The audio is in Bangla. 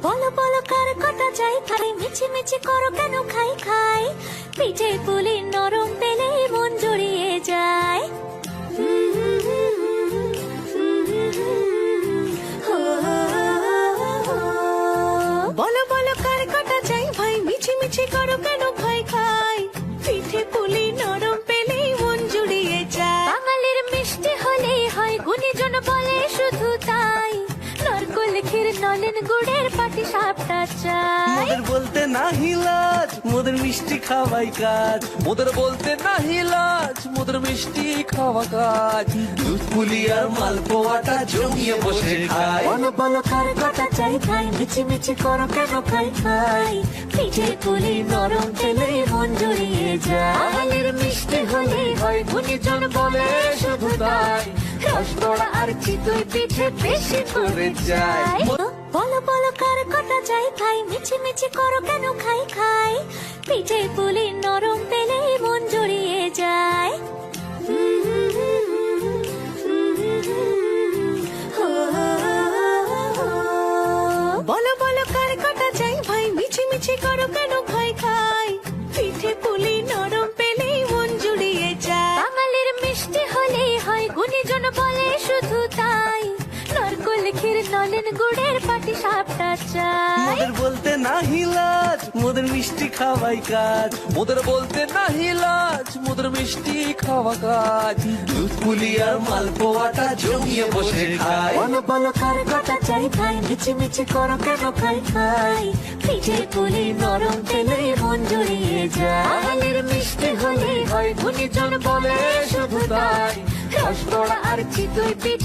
বলো বলো কার কটা চাই খাই, মিছি মিছি করো কেন খাই খাই, পিঠে পুলি নরম পেলে মন জড়িয়ে যায়। বলো বলো কার কটা চাই ভাই, মিছি মিছি করো কেন খাই খাই, পিঠে পুলি নরম পেলে মন জুড়িয়ে যায়। বাঙালির মিষ্টি হলেই হয়, গুণীজন বলে শুধু তাই, নারকোল ক্ষীর নলেন গুড়ের পাটি সাপটা চাই। মোদের বলতে নাহি লাজ, মোদের মিষ্টি খাওয়াই কাজ। মোদের বলতে নাহি লাজ, মোদের মিষ্টি খাওয়া কাজ। দুধ পুলি আর মালপোয়াটা জমিয়ে বসে খায়। বলো বলো কার কটা চাই খাই, মিছি মিছি করো কেন খাই খাই, পিঠে পুলি নরম পেলে মন জড়িয়ে যায়। বাঙালির মিষ্টি হলেই হয়, গুণীজন বলে শুধু তাই, রসগোড়া আর চিতই পিঠে বেশি করে যায়। বলো বলো কার কটা চাই খাই, মিছি মিছি করো কেন খাই খাই, পিঠে পুলি নরম পেলে মন জড়িয়ে যায়। বলো বলো কার কটা চাই ভাই, মিছি মিছি করো কেন খাই খাই, পিঠে পুলি নরম পেলে মন জুড়িয়ে যায়। বাঙালির মিষ্টি হলেই হয়, গুণীজন বলে শুধু তাই, নারকোল ক্ষীর নলেন গুড়ের পাটি সাপটা চাই। মোদের বলতে নাহি লাজ, মোদের মিষ্টি খাওয়াই কাজ। মোদের বলতে নাহি লাজ, মোদের মিষ্টি খাওয়া কাজ। দুধ পুলি আর মালপোয়াটা জমিয়ে বসে খায়। বলো বলো কার কটা চাই খাই, মিছি মিছি করো কেন খাই খাই, পিঠে পুলি নরম পেলে মন জড়িয়ে যায়। বাঙালির মিষ্টি হলেই হয়, গুণীজন বলে শুধু তাই, রসগোড়া আর চিতই পিঠে